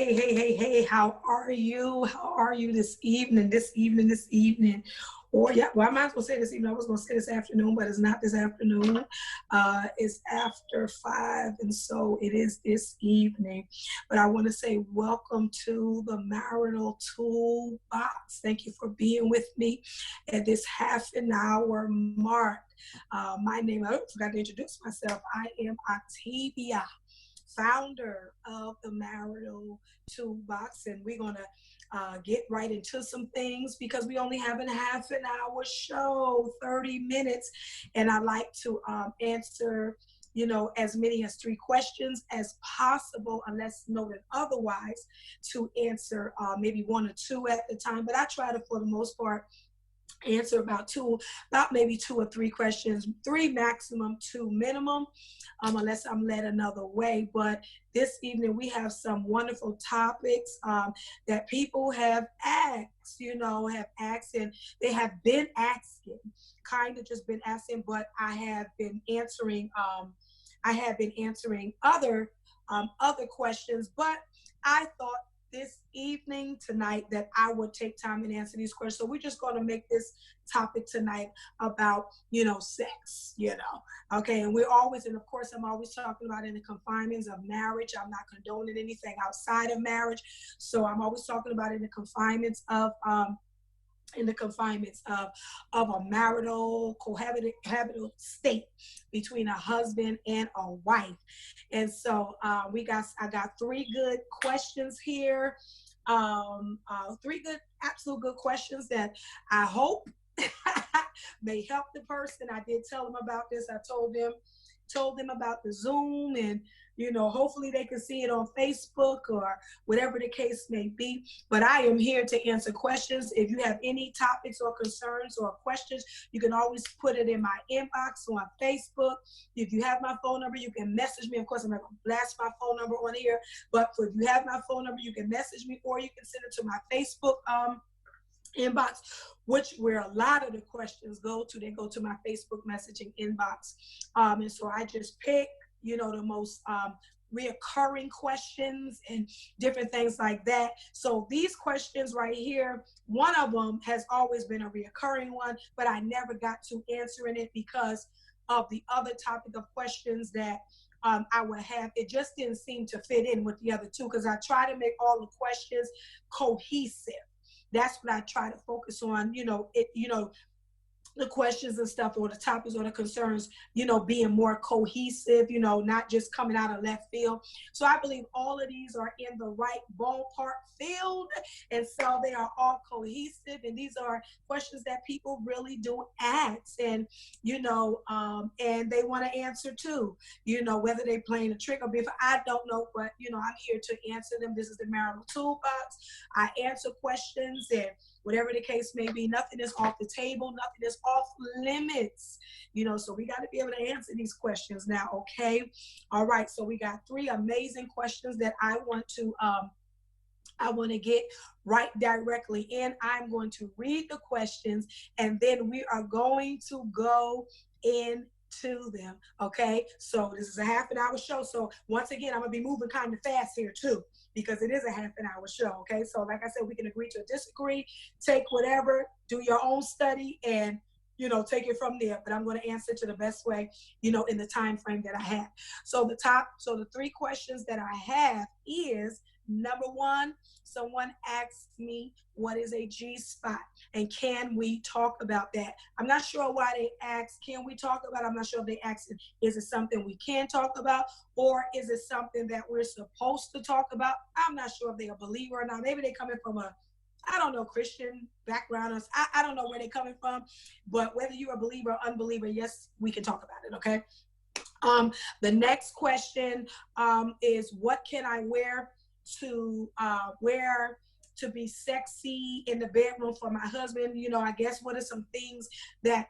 Hey, how are you? How are you this evening? Or yeah, well, I might as well say this evening. I was going to say this afternoon, but it's not this afternoon. It's after 5, and so it is this evening. But I want to say welcome to the Marital Toolbox. Thank you for being with me at this half an hour mark. My name, I forgot to introduce myself. I am Octavia, founder of the Marital Toolbox, and we're going to get right into some things because we only have a half an hour show, 30 minutes, and I like to answer as many as 3 questions as possible, unless noted otherwise, to answer maybe 1 or 2 at the time. But I try to, for the most part, answer about maybe 2 or 3 questions, 3 maximum, 2 minimum, unless I'm led another way. But this evening we have some wonderful topics that people have asked, and they have been asking, kind of just been asking, but I have been answering other questions. But I thought this evening, tonight, that I would take time and answer these questions. So we're just going to make this topic tonight about, sex, okay? And we're always, and of course, I'm always talking about in the confinements of marriage. I'm not condoning anything outside of marriage. So I'm always talking about in the confinements of a marital cohabitable state between a husband and a wife. And so I got 3 good questions here, 3 good, absolute good questions that I hope may help the person. I did tell them about this. I told them about the Zoom, and hopefully they can see it on Facebook or whatever the case may be. But I am here to answer questions. If you have any topics or concerns or questions, you can always put it in my inbox on Facebook. If you have my phone number, you can message me. Of course, I'm not going to blast my phone number on here, but if you have my phone number, you can message me, or you can send it to my Facebook inbox, where a lot of the questions go to. They go to my Facebook messaging inbox, and so I just pick the most reoccurring questions and different things like that. So these questions right here, one of them has always been a reoccurring one, but I never got to answering it because of the other topic of questions that I would have. It just didn't seem to fit in with the other 2, because I try to make all the questions cohesive. That's what I try to focus on, the questions and stuff, or the topics or the concerns, being more cohesive, not just coming out of left field. So I believe all of these are in the right ballpark field. And so they are all cohesive. And these are questions that people really do ask, and, and they want to answer too, whether they playing a trick or if I don't know, but, I'm here to answer them. This is the Marital Toolbox. I answer questions, and whatever the case may be, nothing is off the table, nothing is off limits, so we got to be able to answer these questions now, okay? All right, so we got 3 amazing questions that I want to get right directly in. I'm going to read the questions, and then we are going to go into them, okay? So this is a half an hour show. So once again, I'm going to be moving kind of fast here too, because it is a half an hour show, okay? So like I said, we can agree to disagree, take whatever, do your own study, and, take it from there. But I'm going to answer to the best way, in the time frame that I have. So the 3 questions that I have is, number 1, someone asked me, what is a G-spot? And can we talk about that? I'm not sure why they asked, can we talk about it? I'm not sure if they asked, is it something we can talk about? Or is it something that we're supposed to talk about? I'm not sure if they're a believer or not. Maybe they're coming from Christian background. I don't know where they're coming from. But whether you're a believer or unbeliever, yes, we can talk about it, okay? The next question is, what can I wear to be sexy in the bedroom for my husband? I guess what are some things that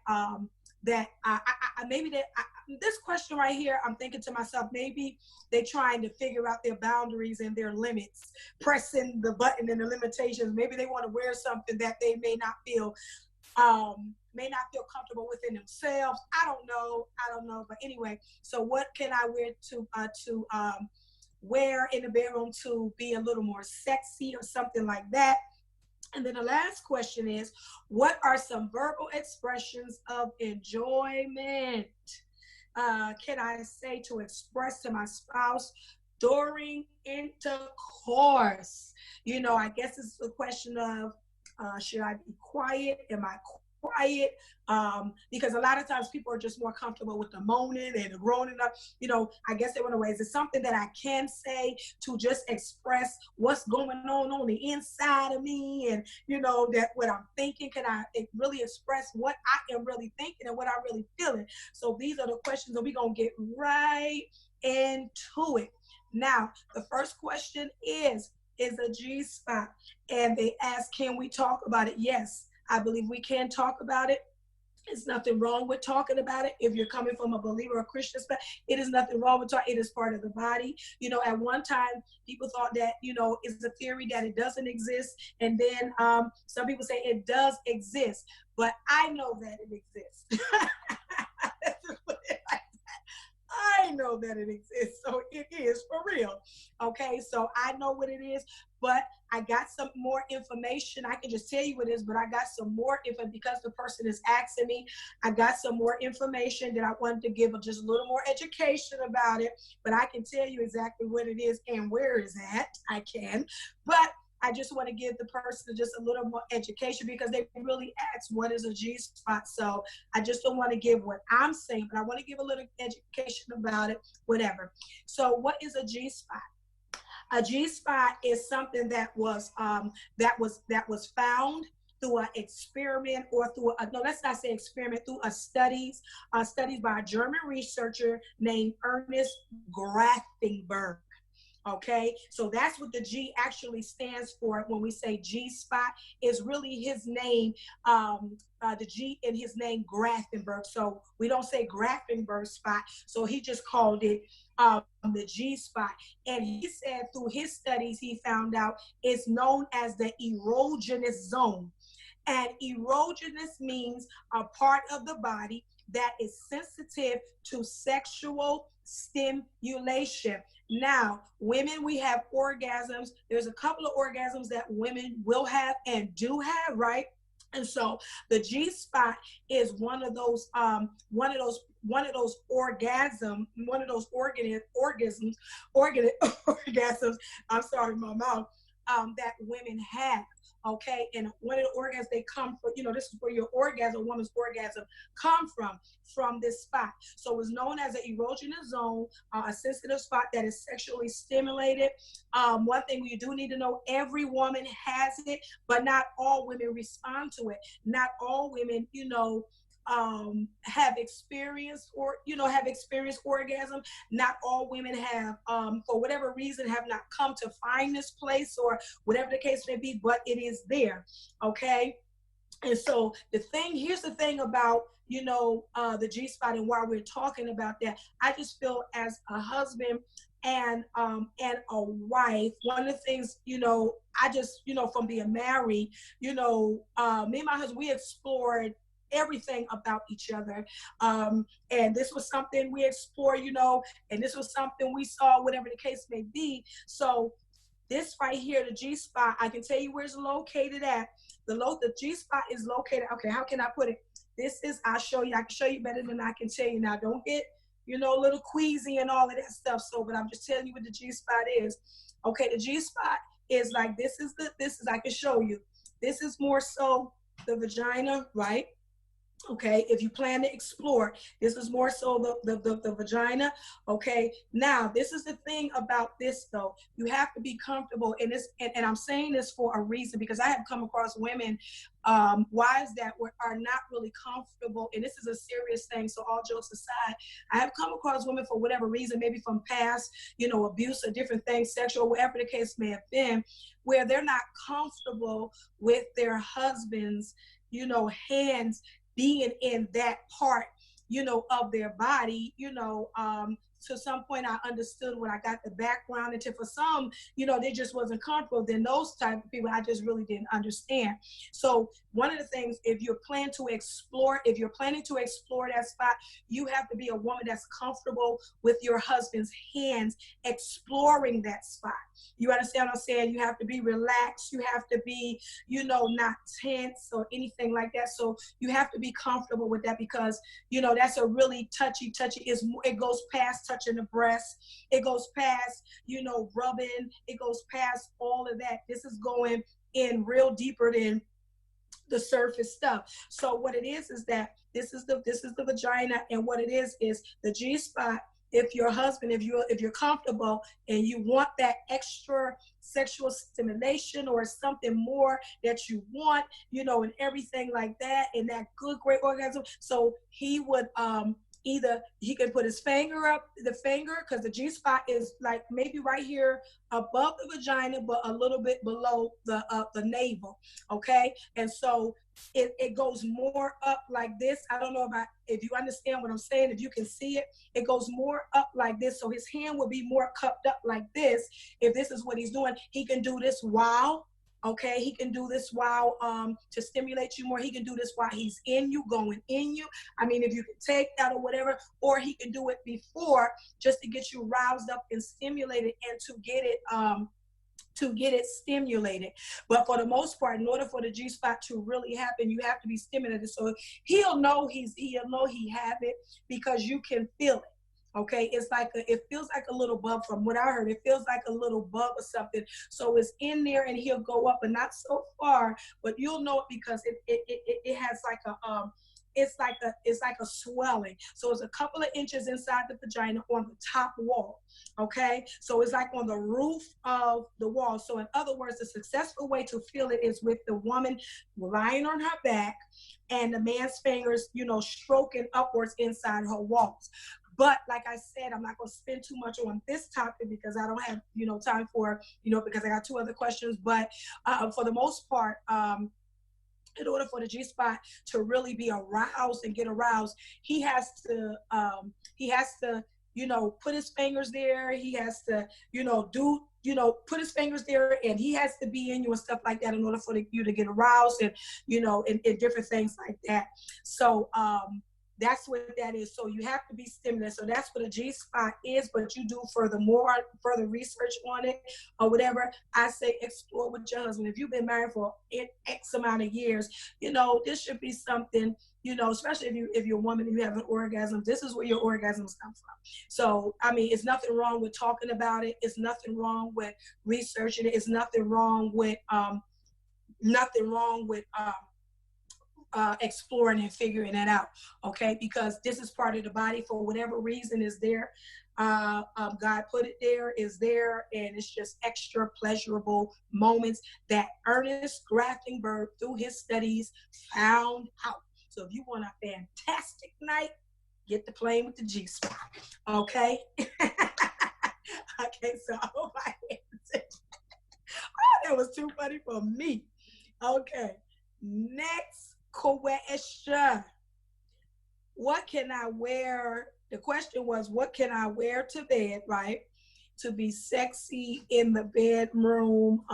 this question right here, I'm thinking to myself, maybe they're trying to figure out their boundaries and their limits, pressing the button and the limitations. Maybe they want to wear something that they may not feel comfortable within themselves. I don't know. But anyway, so what can I wear wear in the bedroom to be a little more sexy or something like that. And then the last question is, what are some verbal expressions of enjoyment can I say to express to my spouse during intercourse? You know, I guess it's a question of, should I be quiet? Am I quiet? Because a lot of times people are just more comfortable with the moaning and the groaning up. You know, I guess there were ways. It's something that I can say to just express what's going on the inside of me, and you know that what I'm thinking. Can I really express what I am really thinking and what I'm really feeling? So these are the questions that we're gonna get right into it. Now, the first question is a G spot, and they ask, can we talk about it? Yes, I believe we can talk about it. There's nothing wrong with talking about it. If you're coming from a believer or Christian, it is nothing wrong with talking. It is part of the body. You know, at one time, people thought that, you know, it's a theory that it doesn't exist. And then some people say it does exist. But I know that it exists. I know that it exists, so it is for real. Okay, so I know what it is, but I got some more information. I can just tell you what it is, but I got some more info because the person is asking me. I got some more information that I wanted to give just a little more education about it, but I can tell you exactly what it is and where it's at. I can, but I just want to give the person just a little more education because they really ask what is a G spot. So I just don't want to give what I'm saying, but I want to give a little education about it, whatever. So what is a G spot? A G spot is something that was found through an experiment or through no, let's not say experiment, through studies by a German researcher named Ernest Grafenberg. Okay, so that's what the G actually stands for. When we say G spot, is really his name, the G in his name, Grafenberg. So we don't say Grafenberg spot. So he just called it the G spot. And he said through his studies, he found out it's known as the erogenous zone. And erogenous means a part of the body that is sensitive to sexual stimulation. Now, women, we have orgasms. There's a couple of orgasms that women will have and do have, right? And so the G spot is one of those orgasms. I'm sorry, my mouth. That women have. Okay, and one of the orgasms they come from, you know, this is where your orgasm, woman's orgasm, come from this spot. So it's known as an erogenous zone, a sensitive spot that is sexually stimulated. One thing you do need to know, every woman has it, but not all women respond to it. Not all women, you know, have experienced orgasm. Not all women have, for whatever reason, have not come to find this place or whatever the case may be, but it is there. Okay. And so here's the thing about, you know, the G spot and why we're talking about that. I just feel as a husband and a wife, one of the things, you know, I just, you know, from being married, you know, me and my husband, we explored everything about each other. And this was something we explored, you know, and this was something we saw, whatever the case may be. So this right here, the G spot, I can tell you where it's located at. The G spot is located, okay, how can I put it? I can show you better than I can tell you. Now, don't get, you know, a little queasy and all of that stuff. So, but I'm just telling you what the G spot is. Okay, the G spot is like, I can show you. This is more so the vagina, right? Okay, if you plan to explore, this is more so the vagina. Okay, now this is the thing about this though. You have to be comfortable in this, and I'm saying this for a reason, because I have come across women, wives that are not really comfortable, and this is a serious thing. So all jokes aside, I have come across women for whatever reason, maybe from past, you know, abuse or different things, sexual, whatever the case may have been, where they're not comfortable with their husband's, you know, hands being in that part, you know, of their body, you know, to some point I understood when I got the background into. For some, you know, they just wasn't comfortable. Then those type of people I just really didn't understand. So one of the things, if you're planning to explore that spot, you have to be a woman that's comfortable with your husband's hands exploring that spot. You understand what I'm saying? You have to be relaxed. You have to be, you know, not tense or anything like that. So you have to be comfortable with that, because, you know, that's a really touchy. It goes past touching the breast. It goes past, you know, rubbing. It goes past all of that. This is going in real deeper than the surface stuff. So what it is that this is the vagina, and what it is the G spot. If your husband, if you're comfortable and you want that extra sexual stimulation or something more that you want, you know, and everything like that, and that good, great orgasm. So he would either he can put his finger up, because the G spot is like maybe right here above the vagina, but a little bit below the navel. Okay, and so it goes more up like this. I don't know if you understand what I'm saying. If you can see it, it goes more up like this. So his hand will be more cupped up like this. If this is what he's doing, he can do this while. Okay, he can do this while to stimulate you more. He can do this while he's in you, going in you. I mean, if you can take that or whatever, or he can do it before, just to get you roused up and stimulated, and to get it stimulated. But for the most part, in order for the G spot to really happen, you have to be stimulated. So he'll know he have it, because you can feel it. Okay, it feels like a little bug. From what I heard, it feels like a little bug or something. So it's in there, and he'll go up, but not so far, but you'll know it, because it has like it's like a swelling. So it's a couple of inches inside the vagina on the top wall. Okay, so it's like on the roof of the wall. So in other words, the successful way to feel it is with the woman lying on her back and the man's fingers, you know, stroking upwards inside her walls. But like I said, I'm not going to spend too much on this topic, because I don't have, you know, time for, you know, because I got two other questions. But for the most part, in order for the G spot to really be aroused and get aroused, he has to, you know, put his fingers there. He has to, you know, put his fingers there, and he has to be in you and stuff like that in order for you to get aroused, and, you know, and different things like that. So, that's what that is. So you have to be stimulated. So that's what a G spot is, but you do further research on it or whatever. I say explore with your husband. If you've been married for X amount of years, you know, this should be something, you know, especially if you're a woman and you have an orgasm, this is where your orgasms come from. So, I mean, it's nothing wrong with talking about it. It's nothing wrong with researching it. It's nothing wrong with, exploring and figuring it out, okay? Because this is part of the body. For whatever reason is there, God put it there, is there, and it's just extra pleasurable moments that Ernest Graftingberg, through his studies, found out. So if you want a fantastic night, get the plane with the G spot, okay? Okay, so I hope I answered. Oh, that was too funny for me. Okay, next question. What can I wear? The question was, what can I wear to bed, right, to be sexy in the bedroom,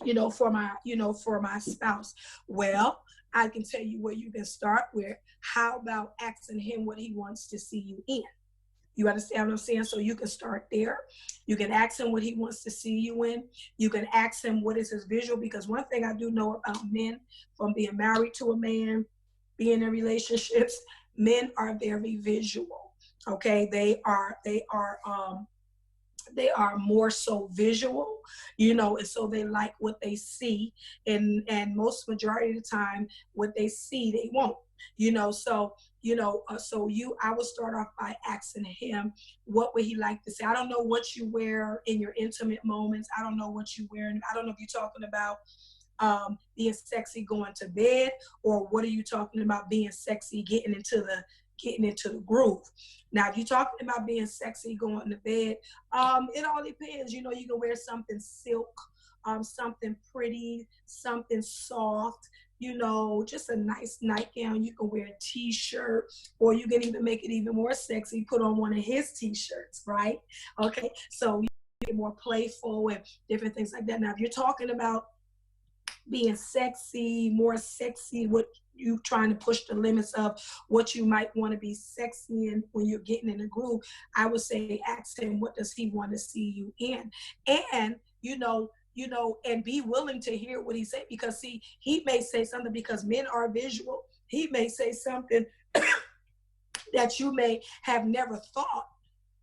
you know, for my spouse? Well, I can tell you where you can start with. How about asking him what he wants to see you in? You understand what I'm saying? So you can start there. You can ask him what he wants to see you in. You can ask him what is his visual, because one thing I do know about men, from being married to a man, being in relationships, men are very visual. Okay, they are more so visual, you know, and so they like what they see, and most majority of the time what they see they won't, you know. So, you know, I would start off by asking him what would he like to see. I don't know what you wear in your intimate moments. I don't know what you wear. I don't know if you're talking about being sexy going to bed, or what are you talking about being sexy getting into the groove. Now, if you're talking about being sexy going to bed, it all depends. You know, you can wear something silk, something pretty, something soft, just a nice nightgown. You can wear a t-shirt, or you can even make it even more sexy, put on one of his t-shirts, right? Okay, so you get more playful and different things like that. Now, if you're talking about being sexy, more sexy, what you trying to push the limits of what you might want to be sexy in when you're getting in a groove, I would say ask him, what does he want to see you in? And, and be willing to hear what he say, because see, he may say something, because men are visual. He may say something that you may have never thought,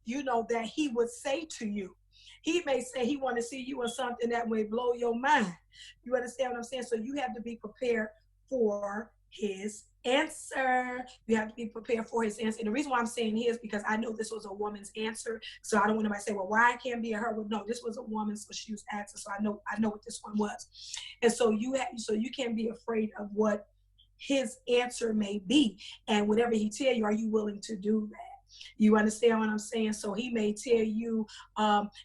that he would say to you. He may say he want to see you in something that may blow your mind. You understand what I'm saying? So you have to be prepared for his answer. You have to be prepared for his answer. And the reason why I'm saying his, because I know this was a woman's answer. So I don't want anybody to say, well, why it can't be a her? Well, no, this was a woman, so she was asking. So I know what this one was. And so you can't be afraid of what his answer may be. And whatever he tell you, are you willing to do that? You understand what I'm saying? So he may tell you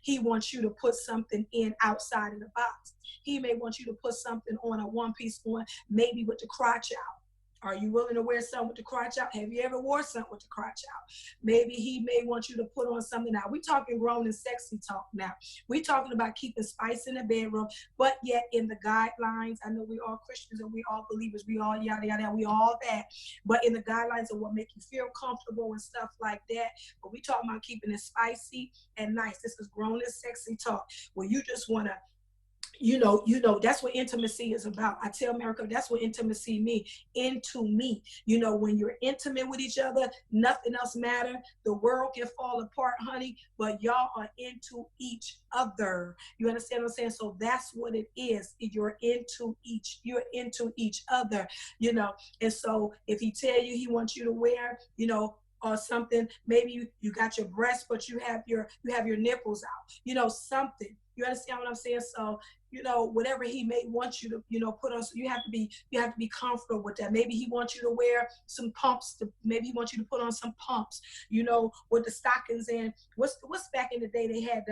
he wants you to put something in outside of the box. He may want you to put something on, a one-piece on, maybe with the crotch out. Are you willing to wear something with the crotch out? Have you ever wore something with the crotch out? Maybe he may want you to put on something. Now, we're talking grown and sexy talk now. We're talking about keeping spice in the bedroom, but yet in the guidelines. I know we all Christians and we all believers. We all yada, yada, we all that. But in the guidelines of what make you feel comfortable and stuff like that. But we talking about keeping it spicy and nice. This is grown and sexy talk where you just want to, that's what intimacy is about. I tell America, that's what intimacy means. Into me. When you're intimate with each other, nothing else matters. The world can fall apart, honey, but y'all are into each other. You understand what I'm saying? So that's what it is. You're into each other, And so if he tell you he wants you to wear, or something, maybe you got your breasts, but you have your nipples out, something. You understand what I'm saying? So, whatever he may want you to, put on, so you have to be comfortable with that. Maybe he wants you to wear some pumps. Maybe he wants you to put on some pumps, with the stockings. And what's back in the day, they had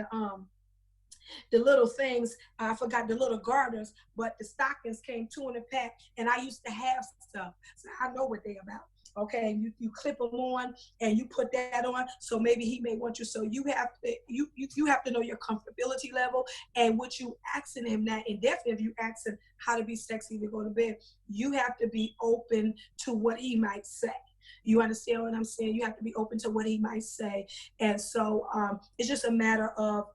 the little things, I forgot, the little garters, but the stockings came 2 in a pack, and I used to have stuff, so I know what they about. Okay, you clip them on and you put that on. So maybe he may want you. So you have to know your comfortability level and what you asking him now. And definitely if you asking how to be sexy to go to bed, you have to be open to what he might say. You understand what I'm saying? You have to be open to what he might say. And so it's just a matter of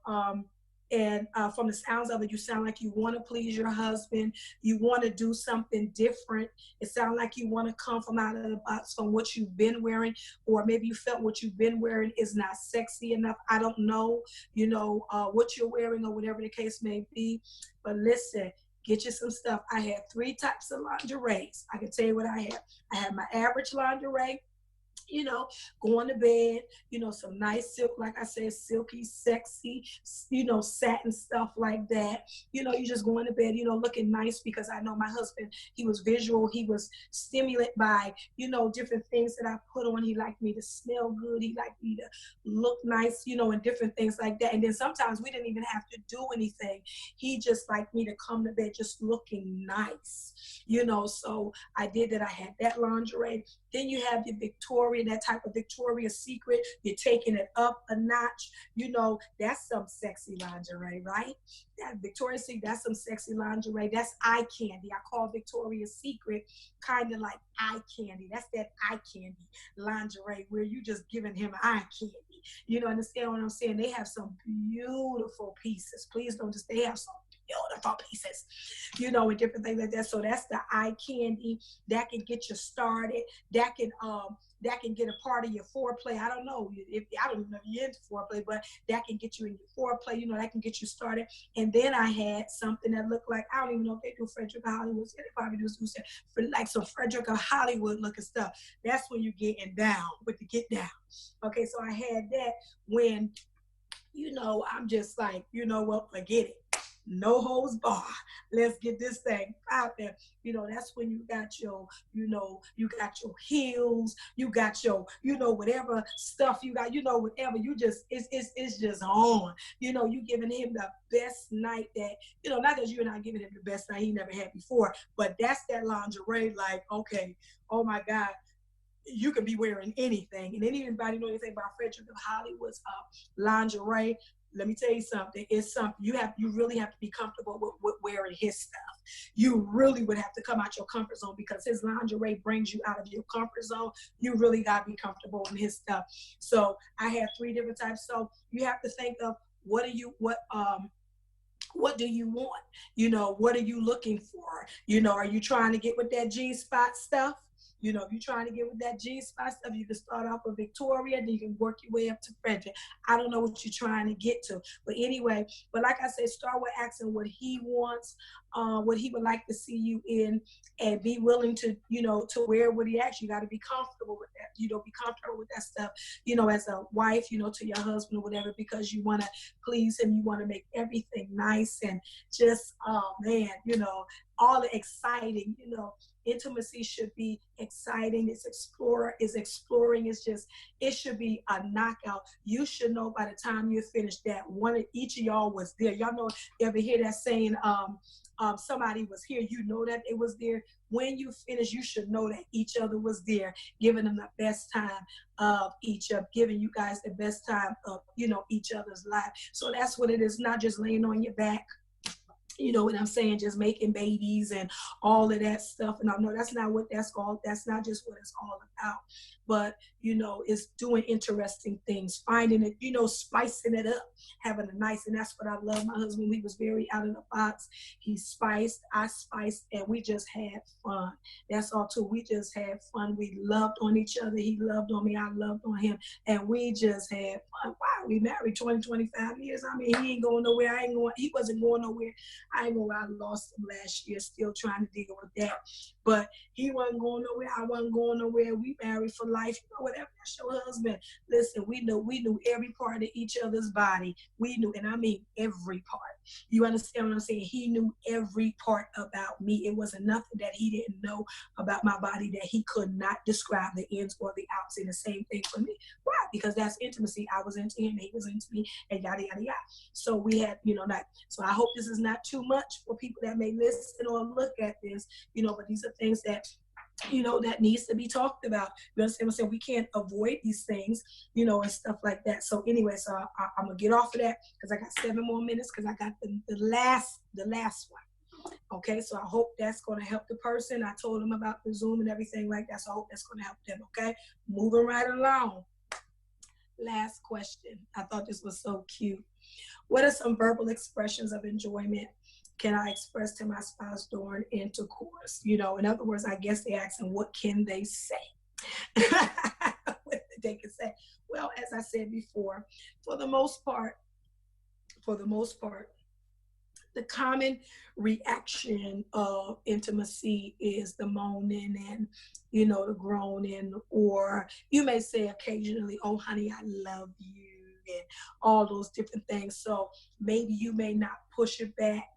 from the sounds of it, you sound like you want to please your husband. You want to do something different. It sounds like you want to come from out of the box from what you've been wearing, or maybe you felt what you've been wearing is not sexy enough. I don't know, what you're wearing or whatever the case may be. But listen, get you some stuff. I had 3 types of lingeries. I can tell you what I have. I have my average lingerie. Going to bed, some nice silk, like I said, silky, sexy, satin stuff like that. You just going to bed, looking nice, because I know my husband, he was visual. He was stimulated by, different things that I put on. He liked me to smell good. He liked me to look nice, and different things like that. And then sometimes we didn't even have to do anything. He just liked me to come to bed just looking nice, so I did that. I had that lingerie. Then you have your Victoria, that type of Victoria's Secret. You're taking it up a notch. That's some sexy lingerie, right? That Victoria's Secret, that's some sexy lingerie. That's eye candy. I call Victoria's Secret kind of like eye candy. That's that eye candy lingerie where you just giving him eye candy. Understand what I'm saying? They have some beautiful pieces. Please don't just, they have some beautiful pieces, and different things like that. So that's the eye candy that can get you started. That can get a part of your foreplay. I don't know if you're into foreplay, but that can get you in your foreplay. That can get you started. And then I had something that looked like, I don't even know if they do Frederick Hollywood. They probably do like some Frederick Hollywood looking stuff. That's when you're getting down with the get down. Okay, so I had that when, I'm just like, what, forget it. no holds bar. Let's get this thing out there. That's when you got your, you got your heels, you got your, whatever stuff you got, whatever, it's just on. You giving him the best night that, not that you're not giving him the best night he never had before, but that's that lingerie, like, okay, oh my God, you can be wearing anything. And anybody know anything about Frederick of Hollywood's lingerie? Let me tell you something. It's something you really have to be comfortable with wearing his stuff. You really would have to come out your comfort zone, because his lingerie brings you out of your comfort zone. You really got to be comfortable in his stuff. So I have 3 different types. So you have to think of what do you want? What are you looking for? Are you trying to get with that Gspot stuff? If you're trying to get with that Gspot stuff, you can start off with Victoria, then you can work your way up to Frederick. I don't know what you're trying to get to. But anyway, like I said, start with asking what he wants, what he would like to see you in, and be willing to, to wear what he asks. You got to be comfortable with that. Be comfortable with that stuff, as a wife, to your husband or whatever, because you want to please him. You want to make everything nice and just, oh man, all the exciting, intimacy should be exciting. It's exploring. It should be a knockout. You should know by the time you're finished that each of y'all was there. Y'all know, ever hear that saying, somebody was here, that it was there. When you finish, you should know that each other was there, giving them the best time of giving you guys the best time of, each other's life. So that's what it is, not just laying on your back. You know what I'm saying? Just making babies and all of that stuff. And I know that's not what that's called. That's not just what it's all about. But, it's doing interesting things, finding it, spicing it up, having a nice, and that's what I love. My husband, he was very out of the box. He spiced, I spiced, and we just had fun. That's all too. We just had fun. We loved on each other. He loved on me. I loved on him. And we just had fun. Wow, we married 25 years. I mean, he ain't going nowhere. He wasn't going nowhere. I ain't gonna lie, I lost him last year, still trying to deal with that. But he wasn't going nowhere. I wasn't going nowhere. We married for life. Whatever, that's your husband. Listen, we knew every part of each other's body. We knew, and I mean every part. You understand what I'm saying? He knew every part about me. It wasn't nothing that he didn't know about my body that he could not describe the ins or the outs. And the same thing for me. Why? Because that's intimacy. I was into him, he was into me, and yada, yada, yada. So we had, so I hope this is not too much for people that may listen or look at this, but these are things that, that needs to be talked about. You understand what I'm saying? We can't avoid these things, and stuff like that. So anyway, so I'm going to get off of that because I got 7 more minutes because I got the last one. Okay, so I hope that's going to help the person. I told them about the Zoom and everything like that, so I hope that's going to help them, okay? Moving right along. Last question. I thought this was so cute. What are some verbal expressions of enjoyment can I express to my spouse during intercourse? In other words, I guess they're asking, what can they say? What they can say. Well, as I said before, for the most part, the common reaction of intimacy is the moaning and, the groaning, or you may say occasionally, oh, honey, I love you, and all those different things. So maybe you may not push it back,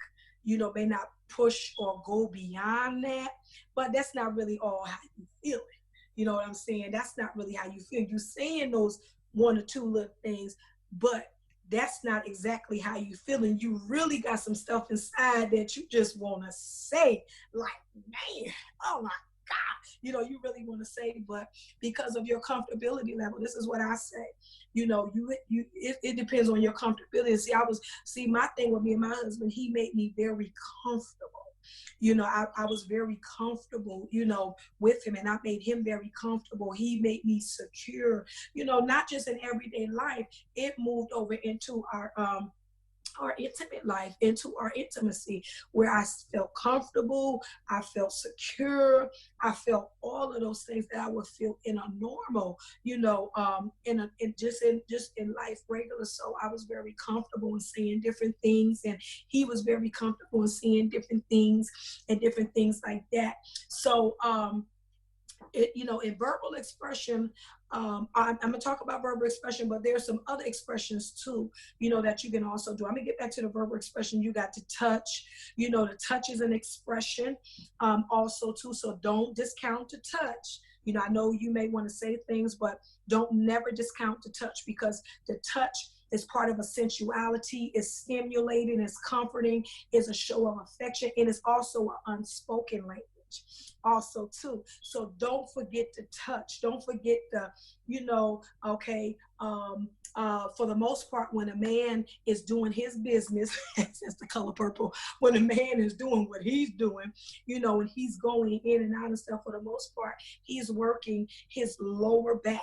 may not push or go beyond that, but that's not really all how you feel it. You know what I'm saying? That's not really how you feel. You're saying those 1 or 2 little things, but that's not exactly how you feel. And you really got some stuff inside that you just want to say, like, man, oh my God. You really want to say, but because of your comfortability level, this is what I say. It depends on your comfortability. See, my thing with me and my husband, he made me very comfortable. I was very comfortable, with him, and I made him very comfortable. He made me secure, not just in everyday life. It moved over into our intimate life, into our intimacy, where I felt comfortable, I felt secure, I felt all of those things that I would feel in a normal, just in life regular. So I was very comfortable in saying different things, and he was very comfortable in saying different things and different things like that. So in verbal expression, I'm going to talk about verbal expression, but there's some other expressions too, that you can also do. I'm going to get back to the verbal expression. You got to touch, the touch is an expression also too. So don't discount the touch. I know you may want to say things, but don't never discount the touch, because the touch is part of a sensuality, is stimulating, is comforting, is a show of affection, and it's also an unspoken language also too. So don't forget to touch. Don't forget the, okay, for the most part, when a man is doing his business, that's the color purple, when a man is doing what he's doing, and he's going in and out and stuff, for the most part, he's working his lower back.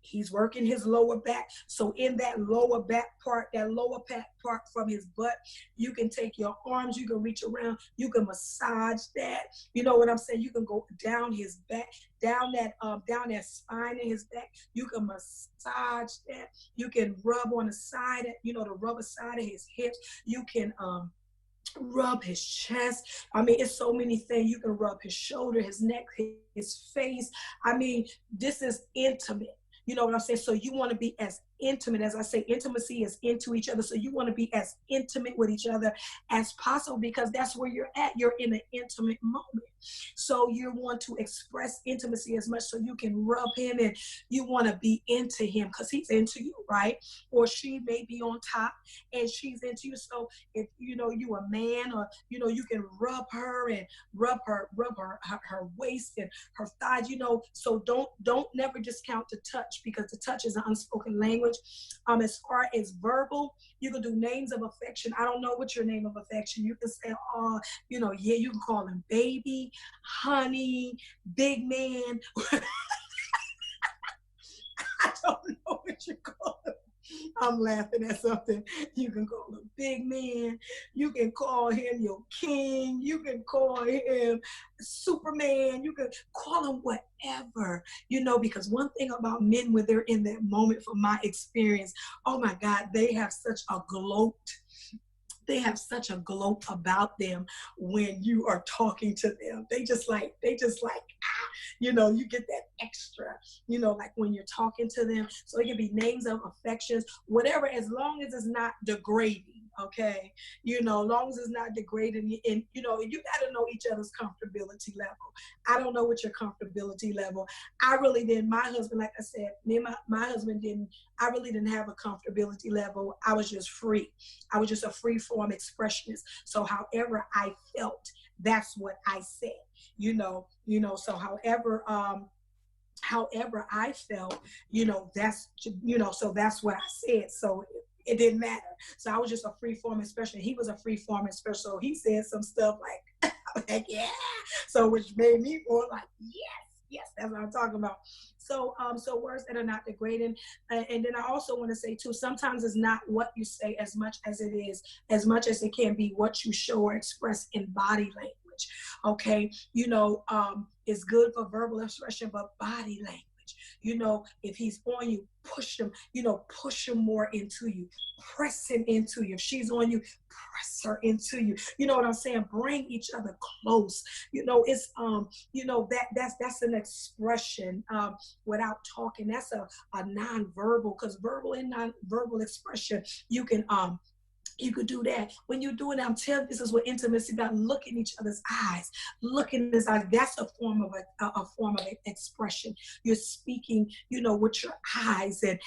He's working his lower back. So in that lower back part from his butt, you can take your arms, you can reach around, you can massage that. You know what I'm saying? You can go down his back, down that spine in his back. You can massage that. You can rub on the side, the rubber side of his hips. You can rub his chest. I mean, it's so many things. You can rub his shoulder, his neck, his face. I mean, this is intimate. You know what I'm saying? So you want to be as intimate, as I say, intimacy is into each other. So you want to be as intimate with each other as possible, because that's where you're at. You're in an intimate moment. So you want to express intimacy as much so you can rub him, and you want to be into him because he's into you, right? Or she may be on top and she's into you. So if you a man, or you can rub her and rub her waist and her thighs, so don't never discount the touch, because the touch is an unspoken language. As far as verbal, you can do names of affection. I don't know what your name of affection. You can say, yeah, you can call him baby, honey, big man. I don't know what you call him. I'm laughing at something. You can call him big man. You can call him your king. You can call him Superman. You can call him whatever, because one thing about men when they're in that moment, from my experience, oh my God, they have such a gloat. They have such a gloat about them when you are talking to them. They just like, you get that extra, like when you're talking to them. So it can be names of affections, whatever, as long as it's not degrading. Okay, long as it's not degrading, and you got to know each other's comfortability level. I don't know what your comfortability level. I really didn't. My husband, like I said, me and my husband didn't. I really didn't have a comfortability level. I was just free. I was just a free form expressionist. So however I felt, that's what I said. So however I felt, so that's what I said. So it didn't matter. So I was just a free form expression. He was a free form expression. So he said some stuff like, yeah. So which made me more like, yes, that's what I'm talking about. So words that are not degrading. And then I also want to say too, sometimes it's not what you say as much as it can be what you show or express in body language. Okay. It's good for verbal expression, but body language. If he's on you, push him more into you, press him into you. If she's on you, press her into you. You know what I'm saying? Bring each other close. It's that's an expression without talking. That's a non-verbal, because verbal and non-verbal expression, you could do that. When you're doing that, I'm telling you, this is what intimacy about. Look in each other's eyes. Look in his eyes. That's a form of expression. You're speaking, with your eyes and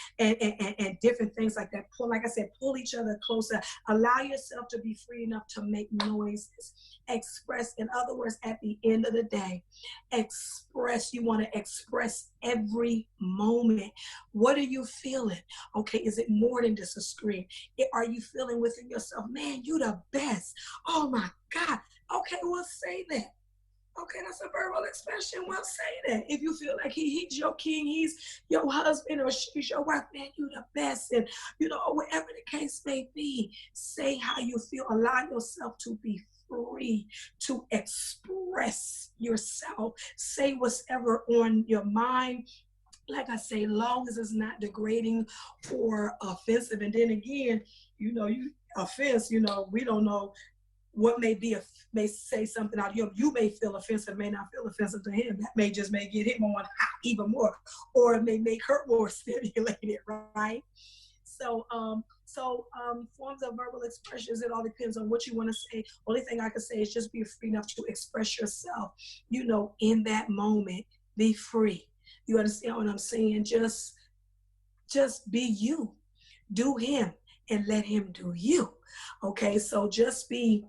different things like that. Pull each other closer. Allow yourself to be free enough to make noises. Express, in other words, at the end of the day, you want to express every moment. What are you feeling? Okay, is it more than just a scream? Are you feeling within yourself, man, you the best? Oh my God. Okay, well, say that. Okay, that's a verbal expression. Well, say that. If you feel like he's your king, he's your husband, or she's your wife, man, you the best. And, whatever the case may be, say how you feel. Allow yourself to be free to express yourself. Say what's ever on your mind. Like I say, long as it's not degrading or offensive. And then again, offense, we don't know. what may say something out of you may feel offensive, may not feel offensive to him. That may get him on even more, or it may make her more stimulated, right? So, forms of verbal expressions, it all depends on what you want to say. Only thing I can say is just be free enough to express yourself, in that moment. Be free. You understand what I'm saying? Just be you. Do him and let him do you. Okay, so just be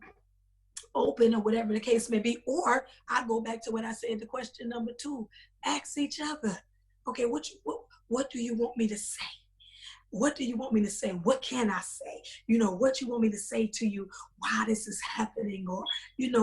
open or whatever the case may be. Or I go back to what I said, the question number 2, ask each other, okay, what do you want me to say? What do you want me to say? What can I say? What you want me to say to you while this is happening? Or,